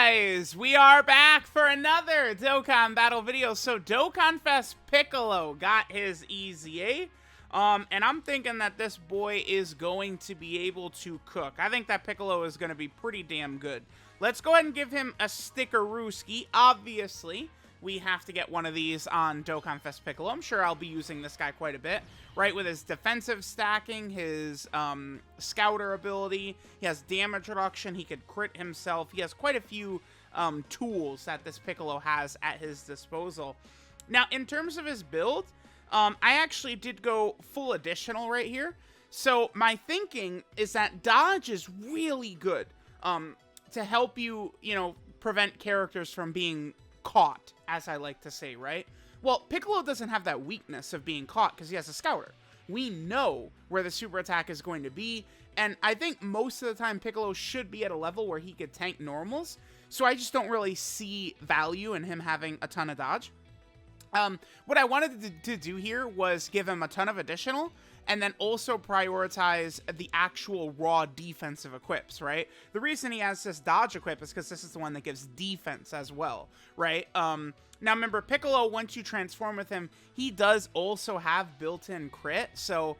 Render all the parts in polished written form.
guys, we are back for another Dokkan battle video. So Dokkan Fest Piccolo got his EZA, and I'm thinking that this boy is going to be able to cook. I think that Piccolo is going to be pretty damn good. Let's go ahead and give him a stickerooski. Obviously, we have to get one of these on Dokkan Fest Piccolo. I'm sure I'll be using this guy quite a bit, right? With his defensive stacking, his scouter ability, he has damage reduction, he could crit himself. He has quite a few tools that this Piccolo has at his disposal. Now, in terms of his build, I actually did go full additional right here. So my thinking is that dodge is really good to help you, prevent characters from being caught, as I like to say, right? Well, Piccolo doesn't have that weakness of being caught because he has a scouter. We know where the super attack is going to be, and I think most of the time Piccolo should be at a level where he could tank normals, so I just don't really see value in him having a ton of dodge. What I wanted to do here was give him a ton of additional, and then also prioritize the actual raw defensive equips, right? The reason he has this dodge equip is because this is the one that gives defense as well, right? Now remember, Piccolo, once you transform with him, he does also have built-in crit, so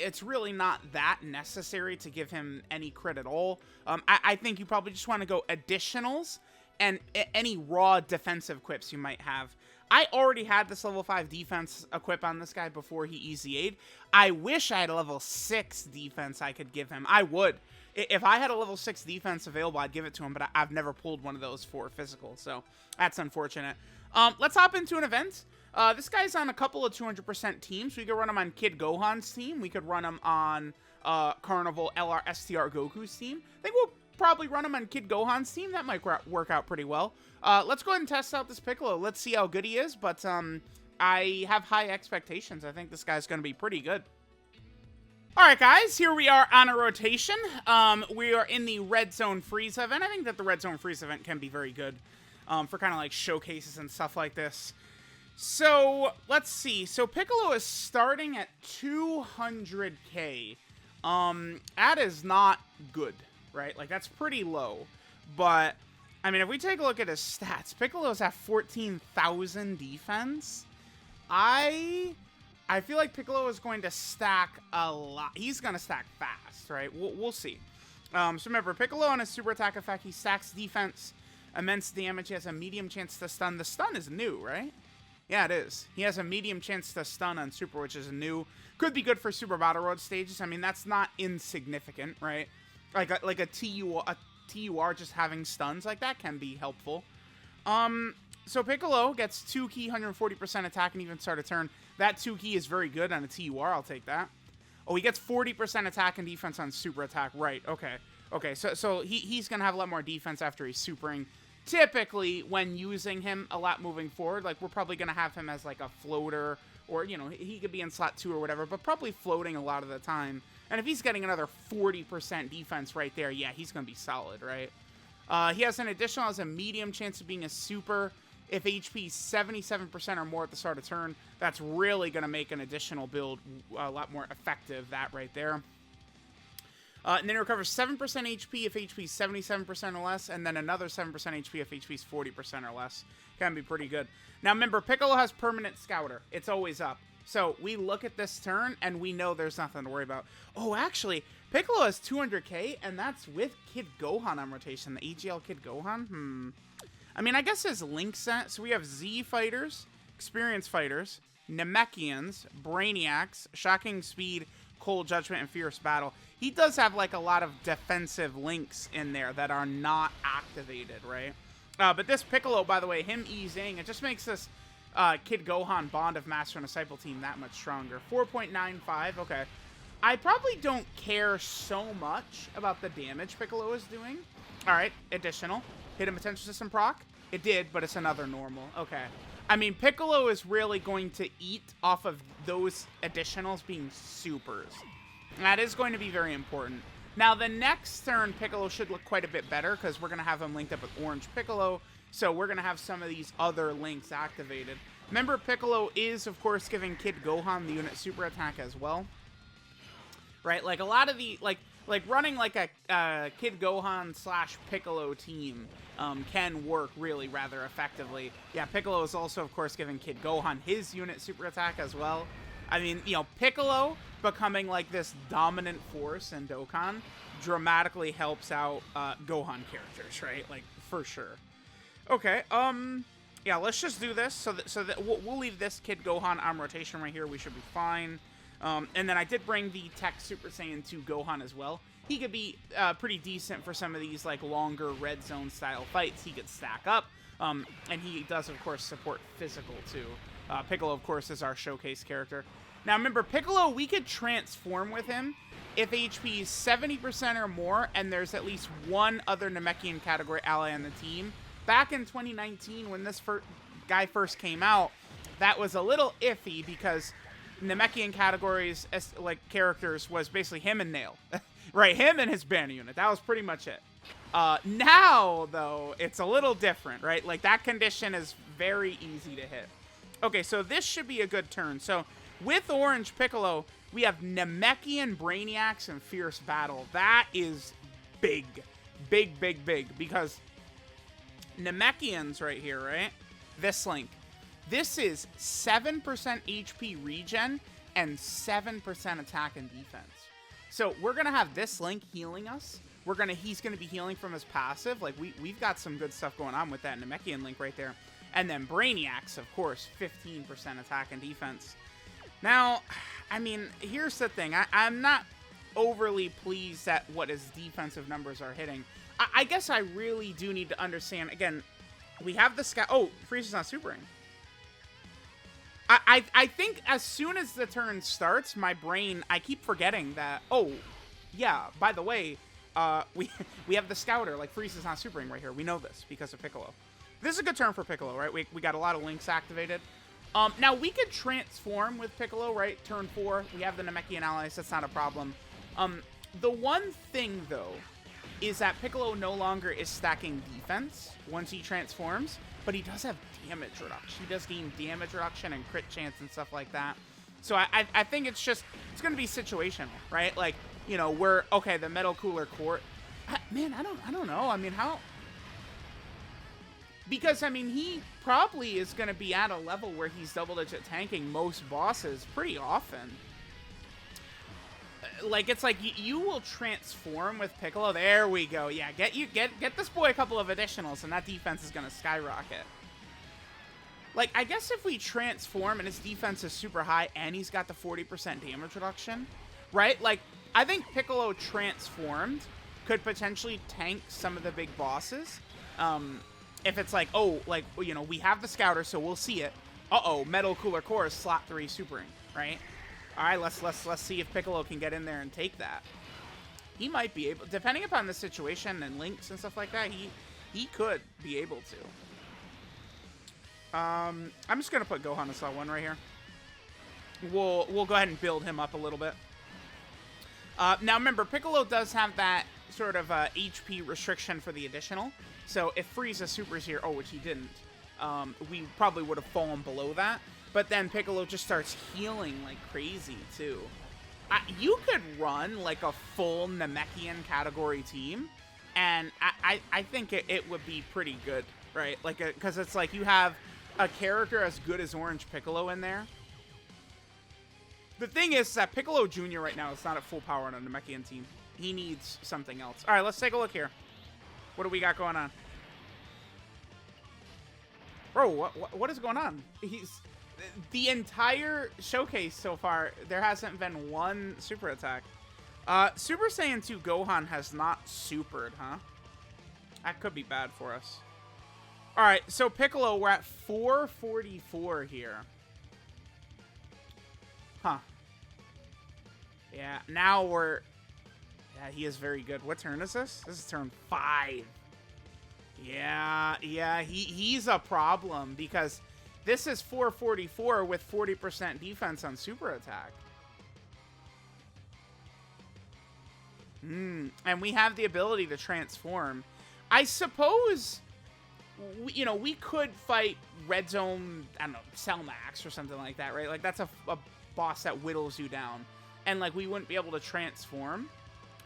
it's really not that necessary to give him any crit at all. I think you probably just want to go additionals and any raw defensive equips you might have. I already had this level 5 defense equip on this guy before he EZA'd. I wish I had a level 6 defense I could give him. I would. If I had a level 6 defense available, I'd give it to him, but I've never pulled one of those for physical, so that's unfortunate. Let's hop into an event. This guy's on a couple of 200% teams. We could run him on Kid Gohan's team. We could run him on Carnival LR STR Goku's team. I think we'll probably run him on Kid Gohan's team. That might work out pretty well. Let's go ahead and test out this Piccolo. Let's see how good he is, but I have high expectations. I think this guy's going to be pretty good. Alright guys, here we are on a rotation. We are in the Red Zone Freeze event. I think that the Red Zone Freeze event can be very good for kind of like showcases and stuff like this. So, let's see. So, Piccolo is starting at 200k. That is not good, right? Like, that's pretty low. But, I mean, if we take a look at his stats, Piccolo's at 14,000 defense. I feel like Piccolo is going to stack a lot. He's going to stack fast, right? We'll see. So remember, Piccolo on his super attack effect, he stacks defense, immense damage. He has a medium chance to stun. The stun is new, right? Yeah, it is. He has a medium chance to stun on super, which is new. Could be good for super battle road stages. I mean, that's not insignificant, right? Like a TUR just having stuns like that can be helpful. So Piccolo gets 2 key, 140% attack, and even start a turn. That 2 key is very good on a TUR. I'll take that. Oh, he gets 40% attack and defense on super attack. Right. Okay. Okay. So he's gonna have a lot more defense after he's supering. Typically, when using him a lot moving forward, like we're probably gonna have him as like a floater, or he could be in slot 2 or whatever, but probably floating a lot of the time. And if he's getting another 40% defense right there, yeah, he's gonna be solid, right? He has an additional, has a medium chance of being a super. If HP 77% or more at the start of turn, that's really going to make an additional build a lot more effective, that right there. And then it recovers 7% HP if HP is 77% or less, and then another 7% HP if HP is 40% or less. Can be pretty good. Now remember, Piccolo has permanent scouter. It's always up. So we look at this turn, and we know there's nothing to worry about. Oh, actually, Piccolo has 200k, and that's with Kid Gohan on rotation. The AGL Kid Gohan? I mean, I guess his link set. So we have Z fighters, experienced fighters, Namekians, Brainiacs, Shocking Speed, Cold Judgment, and Fierce Battle. He does have like a lot of defensive links in there that are not activated, right? But this Piccolo, by the way, him EZing, it just makes this Kid Gohan Bond of Master and Disciple team that much stronger. 4.95, okay. I probably don't care so much about the damage Piccolo is doing. All right, additional. Hit a potential system proc? It did, but it's another normal. Okay. I mean, Piccolo is really going to eat off of those additionals being supers. That is going to be very important. Now, the next turn, Piccolo should look quite a bit better because we're going to have him linked up with Orange Piccolo. So we're going to have some of these other links activated. Remember, Piccolo is, of course, giving Kid Gohan the unit super attack as well. Right? Like, a lot of like running like a Kid Gohan / Piccolo team can work really rather effectively. Yeah, Piccolo is also, of course, giving Kid Gohan his unit super attack as well. I mean, you know, Piccolo becoming like this dominant force in Dokkan dramatically helps out Gohan characters, right? Like, for sure. Okay, yeah, let's just do this so that we'll leave this Kid Gohan on rotation right here. We should be fine. And then I did bring the Tech Super Saiyan 2 Gohan as well. He could be pretty decent for some of these like longer red zone style fights. He could stack up, and he does of course support physical too. Piccolo of course is our showcase character. Now remember, Piccolo, we could transform with him if HP is 70% or more, and there's at least one other Namekian category ally on the team. Back in 2019, when this guy first came out, that was a little iffy because Namekian categories as like characters was basically him and Nail. Right, him and his banner unit. That was pretty much it. Now, though, it's a little different, right? Like, that condition is very easy to hit. Okay, so this should be a good turn. So, with Orange Piccolo, we have Namekian Brainiacs and Fierce Battle. That is big. Big, big, big. Because Namekians right here, right? This link. This is 7% HP regen and 7% attack and defense. So we're gonna have this link healing us. He's gonna be healing from his passive. Like we've got some good stuff going on with that Namekian link right there. And then Brainiacs, of course, 15% attack and defense. Now, I mean, here's the thing. I'm not overly pleased at what his defensive numbers are hitting. I guess I really do need to understand. Again, we have the scout. Oh, Frieza's not supering. I think as soon as the turn starts, my brain, I keep forgetting that, oh, yeah, by the way, we have the scouter, like Frieza's not supering right here. We know this because of Piccolo. This is a good turn for Piccolo, right? We got a lot of links activated. Now, we could transform with Piccolo, right? Turn 4, we have the Namekian allies, that's not a problem. The one thing, though, is that Piccolo no longer is stacking defense once he transforms, but he does have damage reduction. He does gain damage reduction and crit chance and stuff like that. So I think it's going to be situational, right? Like, you know, we're, okay, the Metal Cooler Court. Man, I don't know. I mean, how? Because, I mean, he probably is going to be at a level where he's double-digit tanking most bosses pretty often. Like, it's like you will transform with Piccolo. There we go. Yeah, get this boy a couple of additionals, and that defense is going to skyrocket. Like, I guess if we transform and his defense is super high and he's got the 40% damage reduction, right? Like, I think Piccolo transformed could potentially tank some of the big bosses. If it's like, oh, like, you know, we have the scouter, so we'll see it. Uh-oh, Metal Cooler Core is slot 3 supering, right? All right, let's see if Piccolo can get in there and take that. He might be able, depending upon the situation and links and stuff like that, he could be able to. I'm just gonna put Gohan in slot 1 right here. We'll go ahead and build him up a little bit. Now remember, Piccolo does have that sort of HP restriction for the additional. So if Frieza supers here, oh, which he didn't, we probably would have fallen below that. But then Piccolo just starts healing like crazy too. You could run like a full Namekian category team, and I think it would be pretty good, right? Like, because it's like you have a character as good as Orange Piccolo in there. The thing is that Piccolo Jr. right now is not at full power on a Namekian team. He needs something else. All right, let's take a look here. What do we got going on? Bro, what is going on? The entire showcase so far, there hasn't been one super attack. Super Saiyan 2 Gohan has not supered, huh? That could be bad for us. Alright, so Piccolo, we're at 444 here. Huh. Yeah, now we're... Yeah, he is very good. What turn is this? This is turn 5. Yeah, he's a problem because this is 444 with 40% defense on super attack. And we have the ability to transform. I suppose, you know, we could fight Red Zone, I don't know, Cell Max or something like that, right? Like, that's a boss that whittles you down. And, like, we wouldn't be able to transform.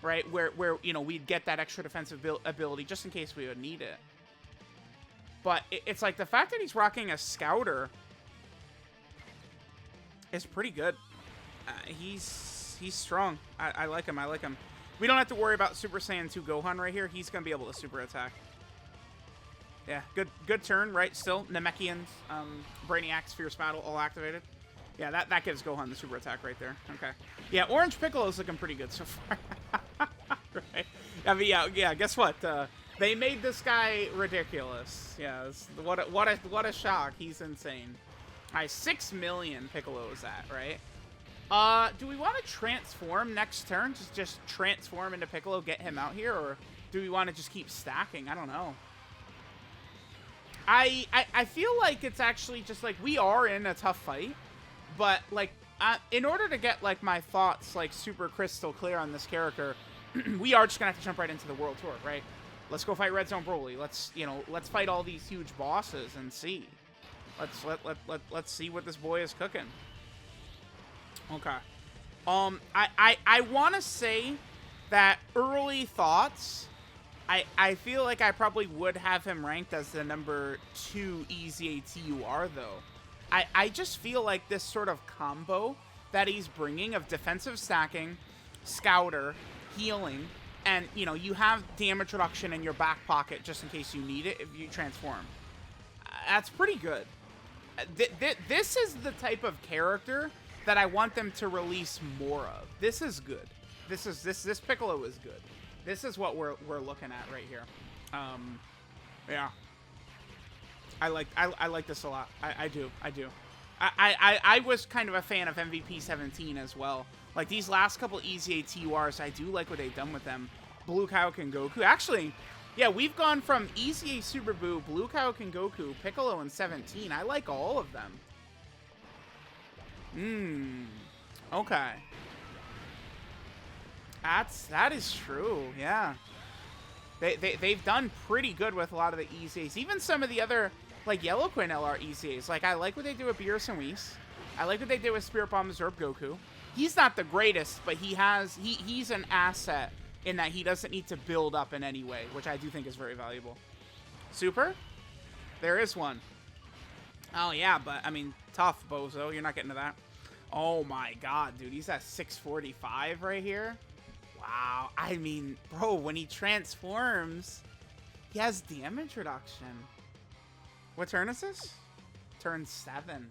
right? Where you know, we'd get that extra defensive ability just in case we would need it. But it's like the fact that he's rocking a Scouter is pretty good. He's strong. I like him. I like him. We don't have to worry about Super Saiyan 2 Gohan right here. He's gonna be able to super attack. Yeah, good turn, right? Still, Namekians, Brainiac's Fierce Battle all activated. Yeah, that gives Gohan the super attack right there. Okay. Yeah, Orange Piccolo's looking pretty good so far. Right? I mean, yeah. Guess what? They made this guy ridiculous. Yeah, what a shock. He's insane. All right, 6 million Piccolo is that, right? Do we want to transform next turn? Just transform into Piccolo, get him out here, or do we want to just keep stacking? I don't know. I feel like it's actually just like we are in a tough fight, but like in order to get like my thoughts like super crystal clear on this character, we are just gonna have to jump right into the World Tour, right? Let's go fight Red Zone Broly. Let's fight all these huge bosses and see. Let's see what this boy is cooking. Okay. I want to say that early thoughts, I feel like I probably would have him ranked as the number 2 EZA TUR, though. I just feel like this sort of combo that he's bringing of defensive stacking, Scouter, healing, and, you know, you have damage reduction in your back pocket just in case you need it if you transform. That's pretty good. This is the type of character that I want them to release more of. This is good. This Piccolo is good. This is what we're looking at right here. Yeah. I like this a lot. I do. I was kind of a fan of MVP 17 as well. Like these last couple EZA TURs, I do like what they've done with them. Blue Kaioken Goku. Actually, yeah, we've gone from EZA Super Buu, Blue Kaioken Goku, Piccolo, and 17. I like all of them. Okay. That is true, yeah. They've done pretty good with a lot of the EZAs. Even some of the other, like, Yellow Queen LR EZAs. Like, I like what they do with Beerus and Whis. I like what they did with Spirit Bomb Absorb Goku. He's not the greatest, but he's an asset in that he doesn't need to build up in any way, which I do think is very valuable. Super? There is one. Oh, yeah, but, I mean, tough, bozo. You're not getting to that. Oh, my God, dude. He's at 645 right here. Wow. I mean, bro, when he transforms, he has damage reduction. What turn is this? Turn 7.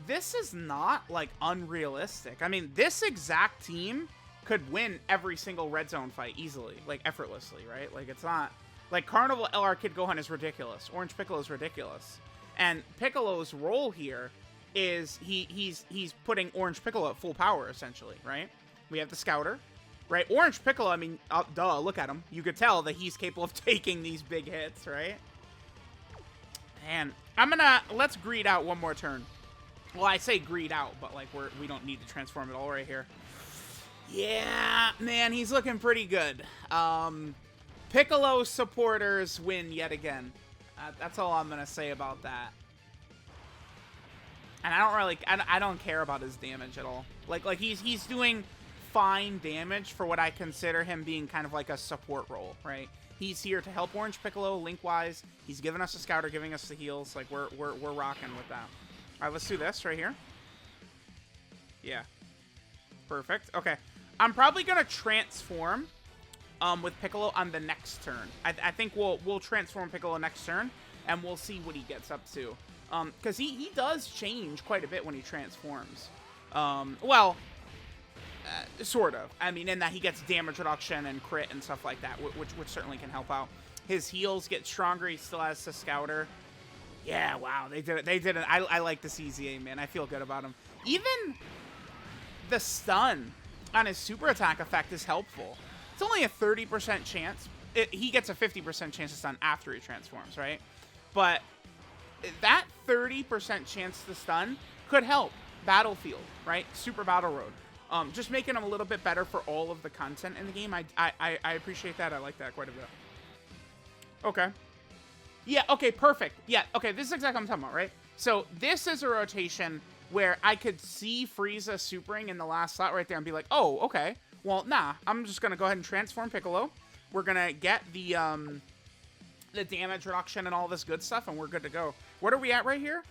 This is not, like, unrealistic. I mean, this exact team could win every single Red Zone fight easily, like, effortlessly, right? Like, it's not... Like, Carnival LR Kid Gohan is ridiculous. Orange Piccolo is ridiculous. And Piccolo's role here is he's putting Orange Piccolo at full power, essentially, right? We have the Scouter, right? Orange Piccolo, I mean, duh, look at him. You could tell that he's capable of taking these big hits, right? And let's greed out one more turn. Well, I say greed out, but, like, we don't need to transform at all right here. Yeah, man, he's looking pretty good. Piccolo supporters win yet again. That's all I'm gonna say about that. And I don't care about his damage at all. Like he's doing fine damage for what I consider him being kind of like a support role, right? He's here to help Orange Piccolo link-wise. He's giving us a Scouter, giving us the heals. Like we're rocking with that. All right, let's do this right here. Yeah, perfect. Okay, I'm probably gonna transform with Piccolo on the next turn. I think we'll transform Piccolo next turn, and we'll see what he gets up to. Because he does change quite a bit when he transforms. Well, sort of. I mean, in that he gets damage reduction and crit and stuff like that, which certainly can help out. His heals get stronger. He still has the Scouter. Yeah, wow, they did it. They did it. I like this EZA, man. I feel good about him. Even the stun on his super attack effect is helpful. It's only a 30% chance. He gets a 50% chance to stun after he transforms, right? But that 30% chance to stun could help Battlefield, right? Super Battle Road. Just making him a little bit better for all of the content in the game. I appreciate that. I like that quite a bit. Okay. Yeah, okay, perfect. Yeah, okay, this is exactly what I'm talking about, right? So this is a rotation where I could see Frieza supering in the last slot right there and be like, oh, okay. Well, nah, I'm just going to go ahead and transform Piccolo. We're going to get the damage reduction and all this good stuff, and we're good to go. What are we at right here?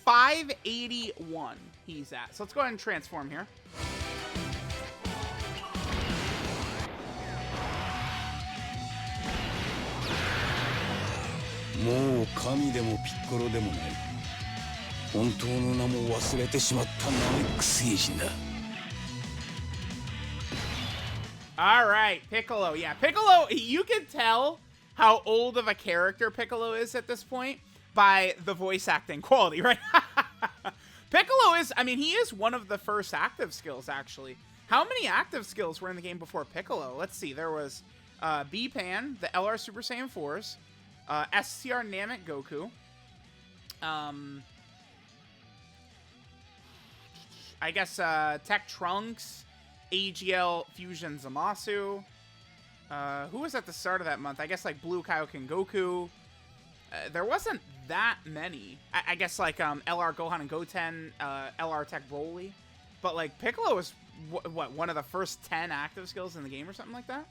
581 he's at. So let's go ahead and transform here. All right, Piccolo. Yeah, Piccolo, you can tell how old of a character Piccolo is at this point by the voice acting quality, right? Piccolo is, I mean, he is one of the first active skills, actually. How many active skills were in the game before Piccolo? Let's see. There was B-Pan, the LR Super Saiyan 4s, STR Namek Goku, I guess Tech Trunks, AGL Fusion Zamasu. Who was at the start of that month? I guess like Blue Kaioken Goku. There wasn't that many. I guess like LR Gohan and Goten, LR Tech Broly. But like Piccolo was what, one of the first 10 active skills in the game or something like that.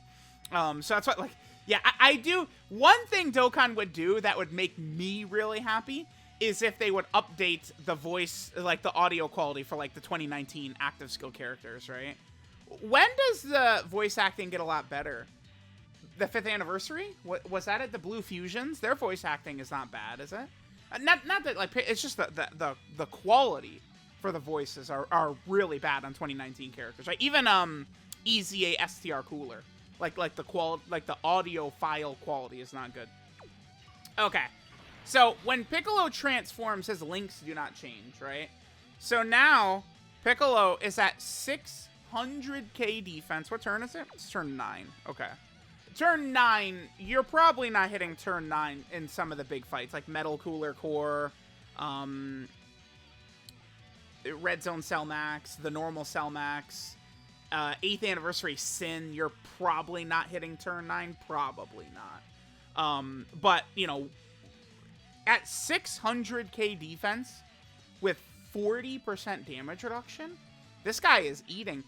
So that's what, like, yeah, I do. One thing Dokkan would do that would make me really happy is if they would update the voice, like the audio quality for like the 2019 active skill characters, right? When does the voice acting get a lot better? The 5th anniversary? What was that at the Blue Fusions? Their voice acting is not bad, is it? Not that like it's just the quality for the voices are really bad on 2019 characters, right? Even EZA STR cooler. Like the audio file quality is not good. Okay. So when Piccolo transforms, his links do not change, right? So now Piccolo is at 600k defense. What turn is it? It's turn 9. Okay. Turn 9, you're probably not hitting turn 9 in some of the big fights, like Metal Cooler Core, Red Zone Cell Max, the normal Cell Max, 8th Anniversary Sin, you're probably not hitting turn 9, probably not. But, you know, at 600k defense with 40% damage reduction, this guy is eating.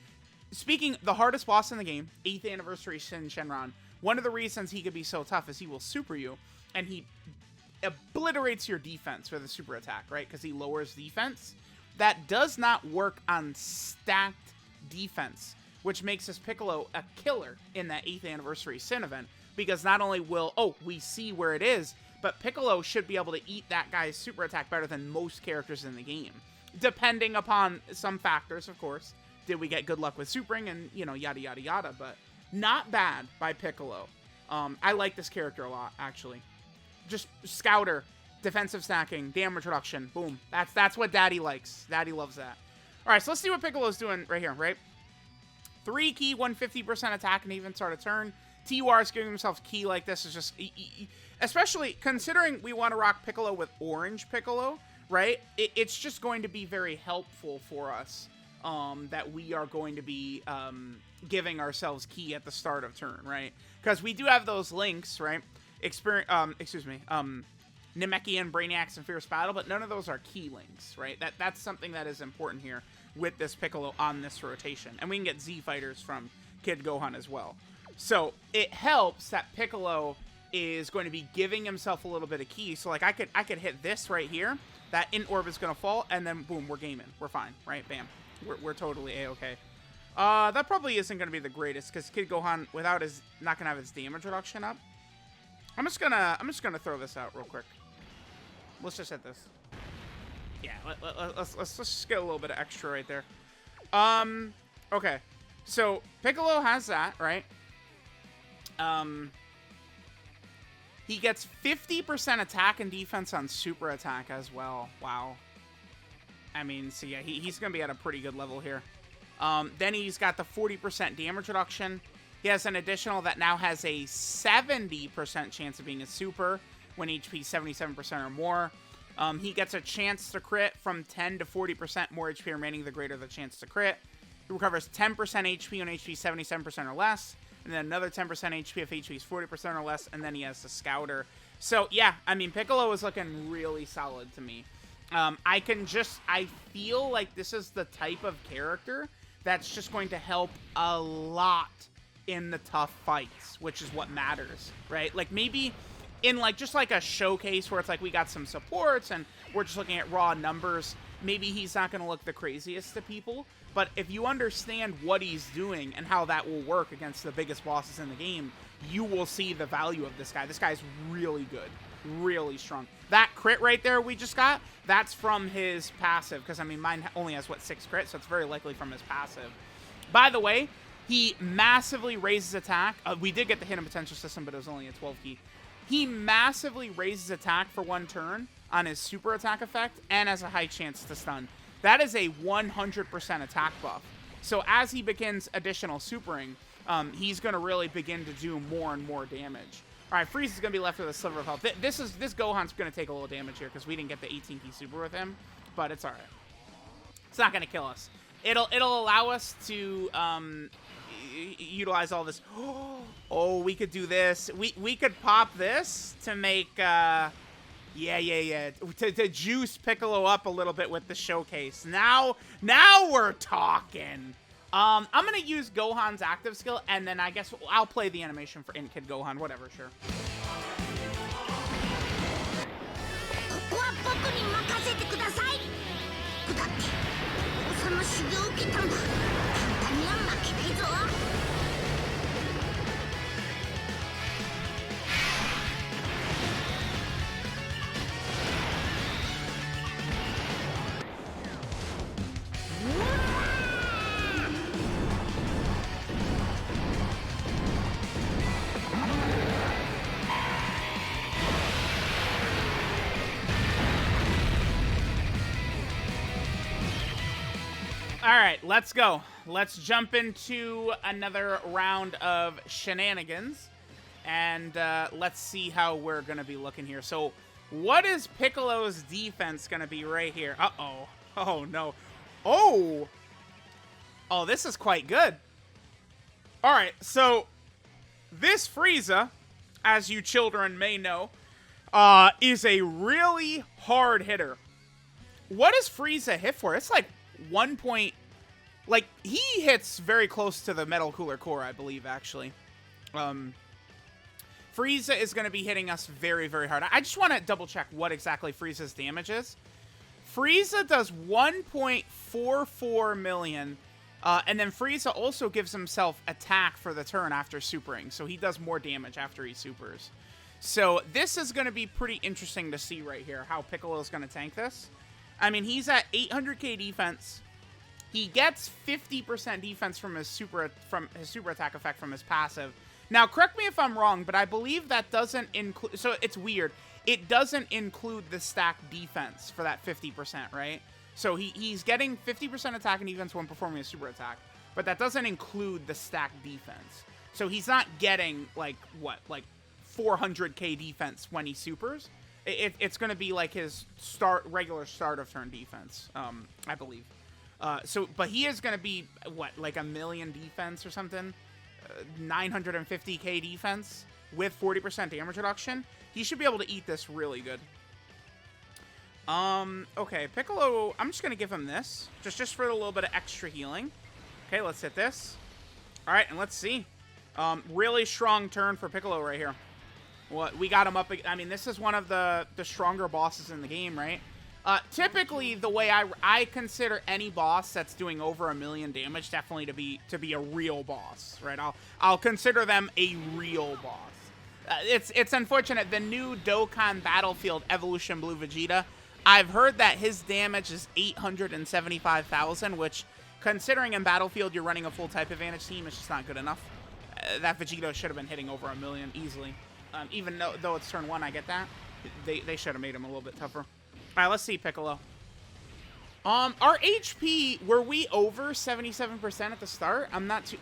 Speaking, the hardest boss in the game, 8th Anniversary Sin Shenron, one of the reasons he could be so tough is he will super you, and he obliterates your defense with a super attack, right? Because he lowers defense. That does not work on stacked defense, which makes this Piccolo a killer in that 8th Anniversary Sin event, because not only will, we see where it is, but Piccolo should be able to eat that guy's super attack better than most characters in the game, depending upon some factors, of course. Did we get good luck with supering and, you know, yada, yada, yada, but not bad by Piccolo. I like this character a lot, actually. Just scouter, defensive stacking, damage reduction, boom. That's what Daddy likes. Daddy loves that. All right, so let's see what Piccolo's doing right here, right? 3 key, 150% attack, and even start a turn. TUR is giving himself key like this is just, especially considering we want to rock Piccolo with Orange Piccolo, right? It's just going to be very helpful for us. That we are going to be giving ourselves key at the start of turn, right? Because we do have those links, right? Namekian, Brainiacs, and Fierce Battle, but none of those are key links, right? That's something that is important here with this Piccolo on this rotation. And we can get Z fighters from Kid Gohan as well. So it helps that Piccolo is going to be giving himself a little bit of key. So like I could hit this right here, that int orb is going to fall, and then boom, we're gaming. We're fine, right? Bam. We're totally A-okay. That probably isn't going to be the greatest, because Kid Gohan, without his, not going to have his damage reduction up. I'm just gonna throw this out real quick. Let's just hit this. Yeah, let's just get a little bit of extra right there. Okay. So, Piccolo has that, right? He gets 50% attack and defense on super attack as well. Wow. I mean, so yeah, he's going to be at a pretty good level here. Then he's got the 40% damage reduction. He has an additional that now has a 70% chance of being a super when HP 77% or more. He gets a chance to crit from 10 to 40% more HP remaining, the greater the chance to crit. He recovers 10% HP when HP 77% or less, and then another 10% HP if HP is 40% or less, and then he has the Scouter. So, yeah, I mean, Piccolo is looking really solid to me. I feel like this is the type of character that's just going to help a lot in the tough fights, which is what matters, right? Like maybe in like just like a showcase where it's like we got some supports and we're just looking at raw numbers, maybe he's not going to look the craziest to people. But if you understand what he's doing and how that will work against the biggest bosses in the game, you will see the value of this guy. This guy's really good, really strong. That crit right there we just got, that's from his passive, because I mean mine only has what, 6 crits, so it's very likely from his passive. By the way, he massively raises attack. We did get the hidden potential system, but it was only a 12 key. He massively raises attack for 1 turn on his super attack effect and has a high chance to stun. That is a 100% attack buff. So as he begins additional supering, he's going to really begin to do more and more damage. All right, Frieza is going to be left with a sliver of health. This Gohan's going to take a little damage here because we didn't get the 18 key super with him, but it's all right. It's not going to kill us. It'll allow us to utilize all this. Oh, we could do this. We could pop this to make to juice Piccolo up a little bit with the showcase. Now we're talking. I'm gonna use Gohan's active skill, and then I guess I'll play the animation for Kid Gohan. Whatever, sure. All right, let's go. Let's jump into another round of shenanigans, and let's see how we're going to be looking here. So what is Piccolo's defense going to be right here? Uh-oh. Oh, no. Oh, this is quite good. All right, so this Frieza, as you children may know, is a really hard hitter. What does Frieza hit for? It's like 1 point, like he hits very close to the Metal Cooler Core, I believe, actually. Frieza is going to be hitting us very, very hard. I just want to double check what exactly Frieza's damage is. Frieza does 1.44 million, and then Frieza also gives himself attack for the turn after supering, so he does more damage after he supers. So this is going to be pretty interesting to see right here, how Piccolo is going to tank this. I mean, he's at 800k defense. He gets 50% defense from his super attack effect from his passive. Now, correct me if I'm wrong, but I believe that doesn't include... So it's weird. It doesn't include the stack defense for that 50%, right? So he's getting 50% attack and defense when performing a super attack, but that doesn't include the stack defense. So he's not getting, like, what? Like 400k defense when he supers. It's going to be like his regular start of turn defense, I believe. But he is going to be, what, like 1 million defense or something? 950k defense with 40% damage reduction. He should be able to eat this really good. Okay, Piccolo, I'm just going to give him this. Just for a little bit of extra healing. Okay, let's hit this. All right, and let's see. Really strong turn for Piccolo right here. What we got him up. I mean, this is one of the stronger bosses in the game, right? Typically, the way I consider any boss that's doing over 1 million damage definitely to be a real boss, right? I'll consider them a real boss. It's unfortunate. The new Dokkan Battlefield Evolution Blue Vegeta, I've heard that his damage is 875,000, which, considering in Battlefield you're running a full type advantage team, it's just not good enough. That Vegeta should have been hitting over 1 million easily. Even though it's turn 1, I get that. They should have made him a little bit tougher. All right, let's see Piccolo. Our HP, were we over 77% at the start? I'm not too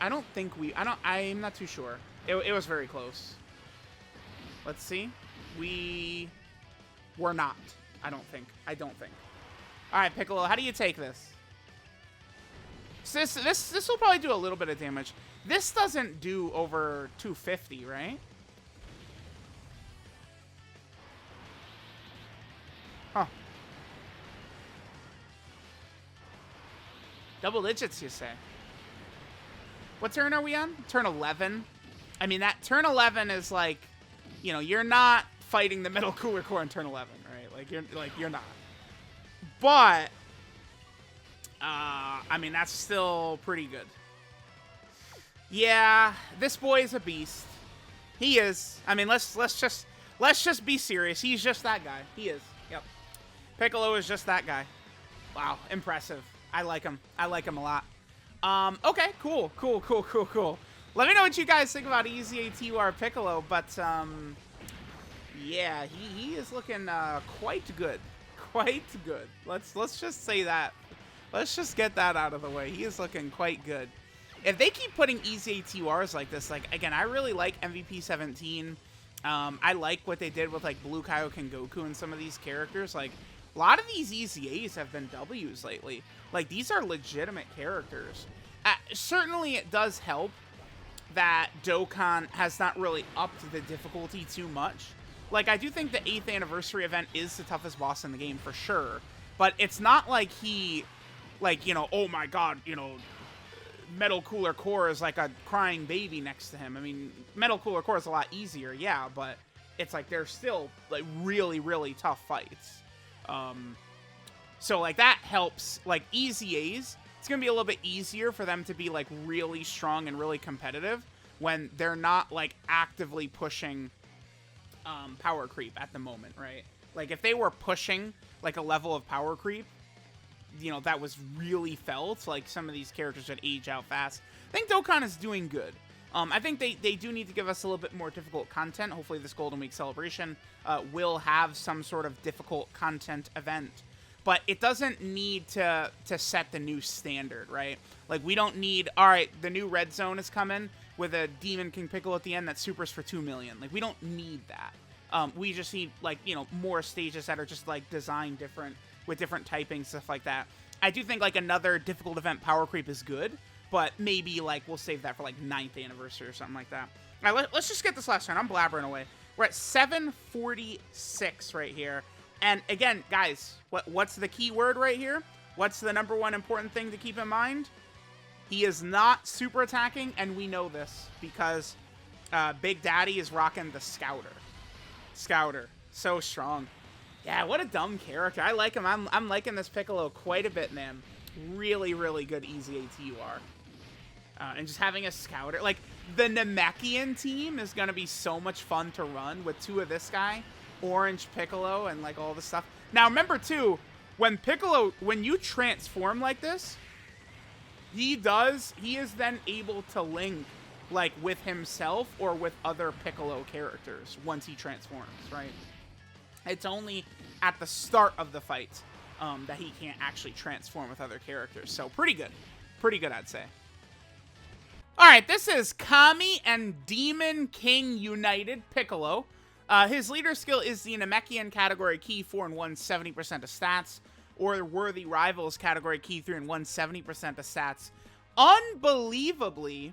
sure. It was very close. Let's see. We were not. I don't think. All right, Piccolo, how do you take this? So this will probably do a little bit of damage. This doesn't do over 250, right? Huh. Double digits, you say? What turn are we on? Turn 11. I mean, that turn 11 is like, you know, you're not fighting the Metal Cooler Core in turn 11, right? You're not. But I mean, that's still pretty good. Yeah, this boy is a beast. He is. I mean, let's just be serious. He's just that guy. He is. Yep. Piccolo is just that guy. Wow, impressive. I like him. I like him a lot. Okay, cool. Let me know what you guys think about EZA TUR Piccolo, but yeah, he is looking quite good. Quite good. Let's just say that. Let's just get that out of the way. He is looking quite good. If they keep putting EZA TURs like this, like, again, I really like MVP 17. I like what they did with, like, Blue Kaioken Goku and some of these characters. Like, a lot of these EZAs have been Ws lately. Like, these are legitimate characters. Certainly it does help that Dokkan has not really upped the difficulty too much. Like, I do think the 8th anniversary event is the toughest boss in the game for sure. But it's not like he, like, you know, oh my god, you know, Metal Cooler Core is like a crying baby next to him. I mean, Metal Cooler Core is a lot easier, yeah, but it's like they're still like really, really tough fights. So like that helps. Like EZAs, it's gonna be a little bit easier for them to be like really strong and really competitive when they're not like actively pushing power creep at the moment, right? Like if they were pushing like a level of power creep, you know, that was really felt, like some of these characters would age out fast. I think Dokkan is doing good. I think they do need to give us a little bit more difficult content. Hopefully this Golden Week celebration will have some sort of difficult content event. But it doesn't need to set the new standard, right? Like, we don't need, all right, the new Red Zone is coming with a Demon King Piccolo at the end that supers for 2 million. Like, we don't need that. We just need, like, you know, more stages that are just, like, designed different, with different typing, stuff like that. I do think, like, another difficult event power creep is good, but maybe, like, we'll save that for, like, 9th anniversary or something like that. All right, let's just get this last turn. I'm blabbering away. We're at 746 right here. And, again, guys, what's the key word right here? What's the #1 important thing to keep in mind? He is not super attacking, and we know this because Big Daddy is rocking the Scouter. Scouter. So strong. Yeah, what a dumb character. I like him. I'm liking this Piccolo quite a bit, man. Really, really good EZA TUR. And just having a Scouter. Like, the Namekian team is going to be so much fun to run with 2 of this guy. Orange Piccolo and, like, all the stuff. Now, remember, too, when you transform like this, he is then able to link, like, with himself or with other Piccolo characters once he transforms, right? It's only at the start of the fight that he can't actually transform with other characters. So, pretty good. Pretty good, I'd say. Alright, this is Kami and Demon King United Piccolo. His leader skill is the Namekian category key 4 and 1, 70% of stats, or Worthy Rivals category key 3 and 1, 70% of stats. Unbelievably,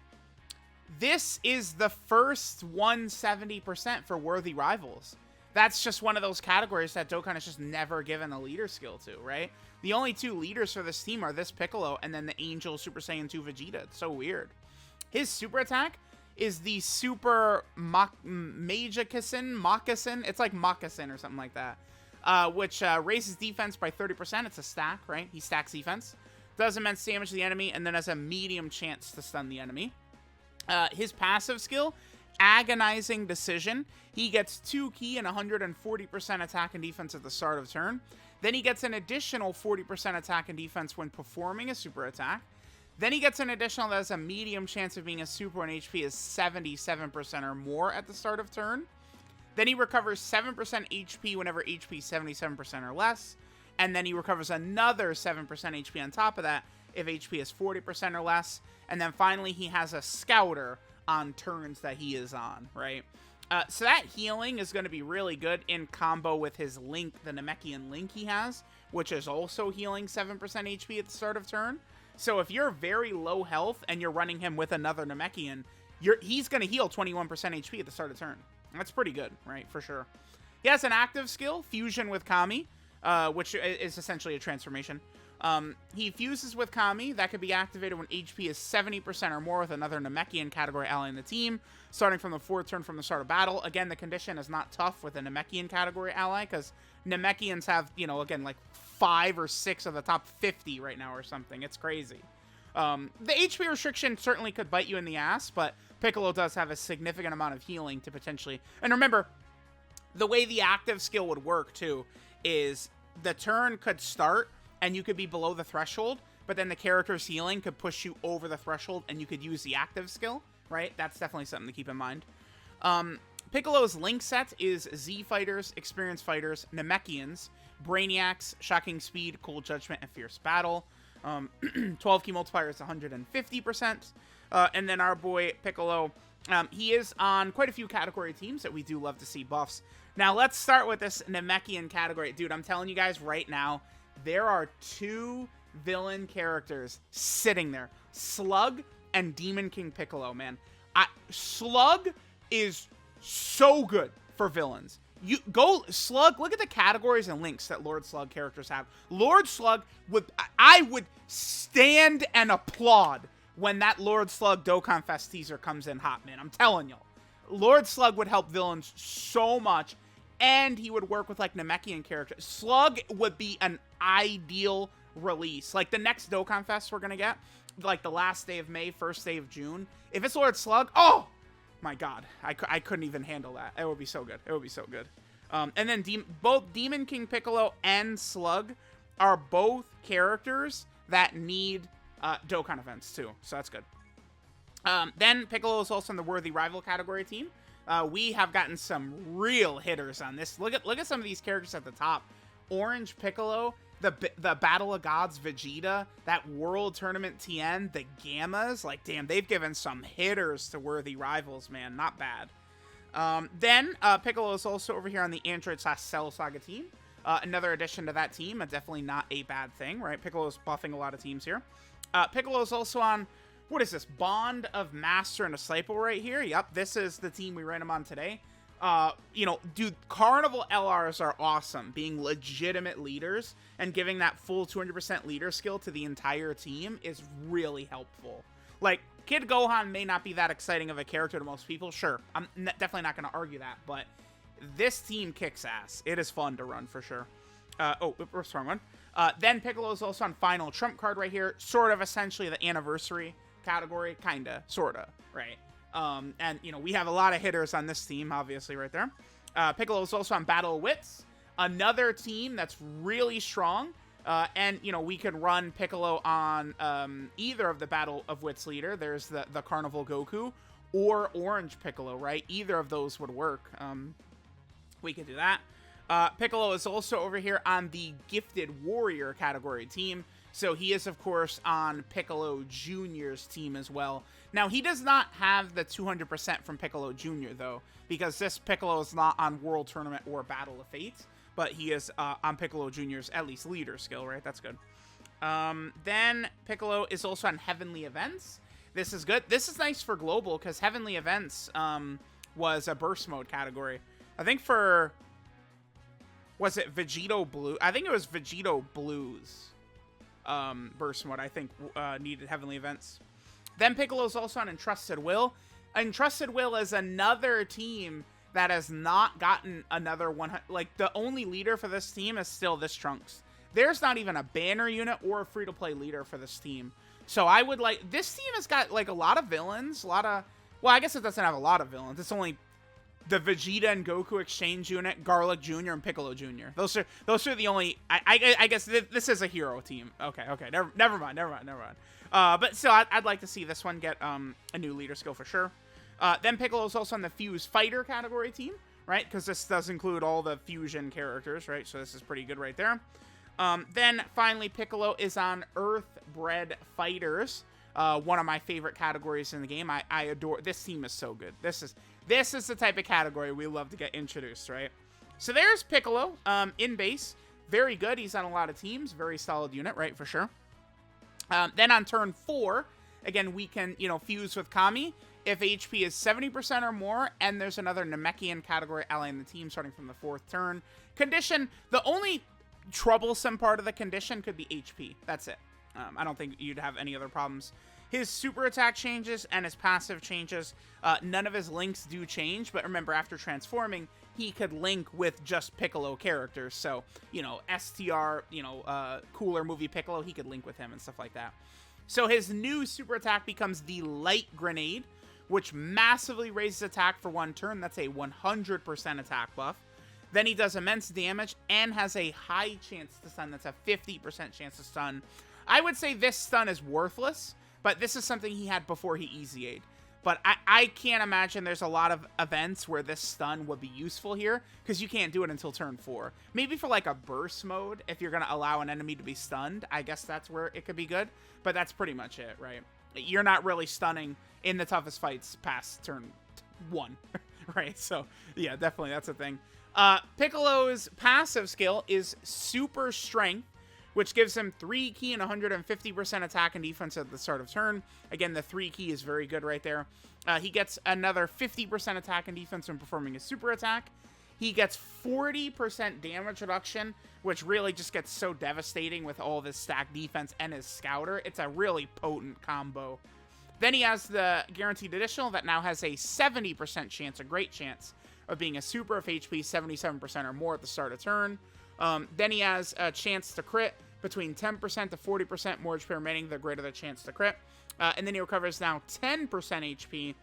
this is the first 170% for Worthy Rivals. That's just one of those categories that Dokkan has just never given a leader skill to, right? The only 2 leaders for this team are this Piccolo and then the Angel Super Saiyan 2 Vegeta. It's so weird. His super attack is the Super Moccasin. It's like Moccasin or something like that. Which raises defense by 30%. It's a stack, right? He stacks defense. Does immense damage to the enemy, and then has a medium chance to stun the enemy. His passive skill, Agonizing Decision. He gets 2 key and 140% attack and defense at the start of turn. Then he gets an additional 40% attack and defense when performing a super attack. Then he gets an additional that has a medium chance of being a super when HP is 77% or more at the start of turn. Then he recovers 7% HP whenever HP is 77% or less. And then he recovers another 7% HP on top of that if HP is 40% or less. And then finally he has a Scouter on turns that he is on, right? So that healing is going to be really good in combo with his Link, the Namekian Link he has, which is also healing 7% HP at the start of turn. So if you're very low health and you're running him with another Namekian, he's going to heal 21% HP at the start of turn. That's pretty good, right? For sure. He has an active skill, Fusion with Kami, which is essentially a transformation. He fuses with Kami. That could be activated when HP is 70% or more with another Namekian category ally in the team, starting from the 4th turn from the start of battle. Again, the condition is not tough with a Namekian category ally, because Namekians have, you know, again, like 5 or 6 of the top 50 right now or something. It's crazy. The HP restriction certainly could bite you in the ass, but Piccolo does have a significant amount of healing to potentially... And remember, the way the active skill would work, too, is the turn could start, and you could be below the threshold, but then the character's healing could push you over the threshold, and you could use the active skill, right? That's definitely something to keep in mind. Piccolo's link set is Z Fighters, Experienced Fighters, Namekians, Brainiacs, Shocking Speed, Cold Judgment, and Fierce Battle. 12 key multiplier is 150%. And then our boy Piccolo, he is on quite a few category teams that we do love to see buffs. Now, let's start with this Namekian category. Dude, I'm telling you guys right now, there are 2 villain characters sitting there. Slug and Demon King Piccolo, man. Slug is so good for villains. You go Slug, look at the categories and links that Lord Slug characters have. Lord Slug I would stand and applaud when that Lord Slug Dokkan Fest teaser comes in hot, man. I'm telling y'all. Lord Slug would help villains so much, and he would work with, like, Namekian characters. Slug would be an ideal release. Like, the next Dokkan Fest we're gonna get, like, the last day of May, first day of June. If it's Lord Slug, oh! My God, I couldn't even handle that. It would be so good. It would be so good. And then both Demon King Piccolo and Slug are both characters that need Dokkan events, too. So that's good. Then Piccolo is also in the Worthy Rival category team. We have gotten some real hitters on this. Look at some of these characters at the top. Orange Piccolo, the Battle of Gods Vegeta, that World Tournament Tien, the Gammas. Like, damn, they've given some hitters to Worthy Rivals, man. Not bad. Then Piccolo is also over here on the Android/Cell Saga team. Another addition to that team, definitely not a bad thing, right? Piccolo is buffing a lot of teams here. Piccolo is also on... What is this? Bond of Master and Disciple right here. Yep, this is the team we ran him on today. You know, dude, Carnival LRs are awesome. Being legitimate leaders and giving that full 200% leader skill to the entire team is really helpful. Like, Kid Gohan may not be that exciting of a character to most people. Sure, I'm definitely not going to argue that. But this team kicks ass. It is fun to run for sure. Oh, oops, wrong one. Then Piccolo is also on Final Trump card right here. Sort of essentially the anniversary category, kinda, sorta, right? And, you know, we have a lot of hitters on this team, obviously, right there. Piccolo is also on Battle of Wits, another team that's really strong, and, you know, we could run Piccolo on either of the Battle of Wits leader. There's the Carnival Goku, or Orange Piccolo, right? Either of those would work. We could do that. Piccolo is also over here on the Gifted Warrior category team. So he is, of course, on Piccolo Jr.'s team as well. Now, he does not have the 200% from Piccolo Jr., though, because this Piccolo is not on World Tournament or Battle of Fate, but he is on Piccolo Jr.'s, at least, leader skill, right? That's good. Then Piccolo is also on Heavenly Events. This is good. This is nice for Global, because Heavenly Events was a Burst Mode category. I think for... Was it Vegito Blue? I think it was Vegito Blues. Burst Mode, I think, needed Heavenly Events. Then Piccolo's also on Entrusted Will. Entrusted Will is another team that has not gotten another 100... Like, the only leader for this team is still this Trunks. There's not even a banner unit or a free-to-play leader for this team. So I would like... This team has got, like, a lot of villains, a lot of... Well, I guess it doesn't have a lot of villains. It's only... the Vegeta and Goku exchange unit, Garlic Jr. and Piccolo Jr. Those are the only... I guess this is a hero team. Okay. Never mind. But still, I'd like to see this one get a new leader skill for sure. Then Piccolo is also on the Fuse Fighter category team, right? Because this does include all the fusion characters, right? So this is pretty good right there. Then finally, Piccolo is on Earthbred Fighters. One of my favorite categories in the game. I adore... This team is so good. This is the type of category we love to get introduced, right? So there's Piccolo in base. Very good. He's on a lot of teams. Very solid unit, right, for sure. Then on turn 4, again, we can, you know, fuse with Kami if HP is 70% or more, and there's another Namekian category ally in the team starting from the 4th turn. Condition, the only troublesome part of the condition could be HP. That's it. I don't think you'd have any other problems. His super attack changes and his passive changes. None of his links do change, but remember, after transforming, he could link with just Piccolo characters. So, you know, STR, you know, cooler movie Piccolo, he could link with him and stuff like that. So his new super attack becomes the Light Grenade, which massively raises attack for 1 turn. That's a 100% attack buff. Then he does immense damage and has a high chance to stun. That's a 50% chance to stun. I would say this stun is worthless, but this is something he had before he EZA'd. But I can't imagine there's a lot of events where this stun would be useful here, because you can't do it until turn 4. Maybe for like a burst mode, if you're going to allow an enemy to be stunned, I guess that's where it could be good. But that's pretty much it, right? You're not really stunning in the toughest fights past turn 1, right? So, yeah, definitely that's a thing. Piccolo's passive skill is Super Strength, which gives him 3 key and 150% attack and defense at the start of turn. Again, the 3 key is very good right there. He gets another 50% attack and defense when performing his super attack. He gets 40% damage reduction, which really just gets so devastating with all of his stacked defense and his scouter. It's a really potent combo. Then he has the guaranteed additional that now has a 70% chance, a great chance, of being a super if HP 77% or more at the start of turn. Then he has a chance to crit between 10% to 40% more HP remaining, the greater the chance to crit. And then he recovers now 10% HP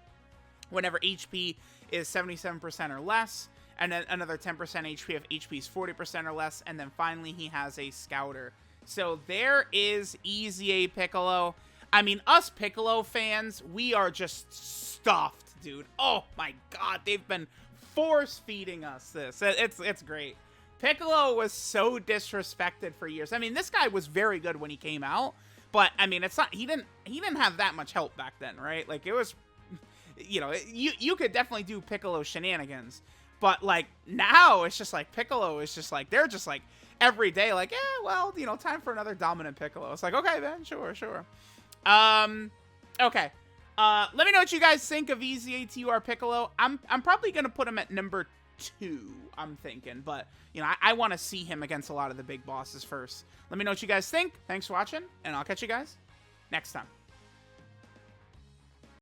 whenever HP is 77% or less, and then another 10% HP if HP is 40% or less, and then finally he has a Scouter. So there is EZA Piccolo. I mean, us Piccolo fans, we are just stuffed, dude. Oh my god, they've been force-feeding us this. It's great. Piccolo was so disrespected for years. I mean, this guy was very good when he came out, but I mean, it's not, he didn't have that much help back then, right? Like, it was, you know, you could definitely do Piccolo shenanigans, but like now it's just like Piccolo is just like, they're just like every day like, yeah, well, you know, time for another dominant Piccolo. It's like, okay, man, sure. Okay. Let me know what you guys think of EZA TUR Piccolo. I'm probably gonna put him at number 2, I'm thinking, but you know, I want to see him against a lot of the big bosses first. Let me know what you guys think. Thanks for watching, and I'll catch you guys next time.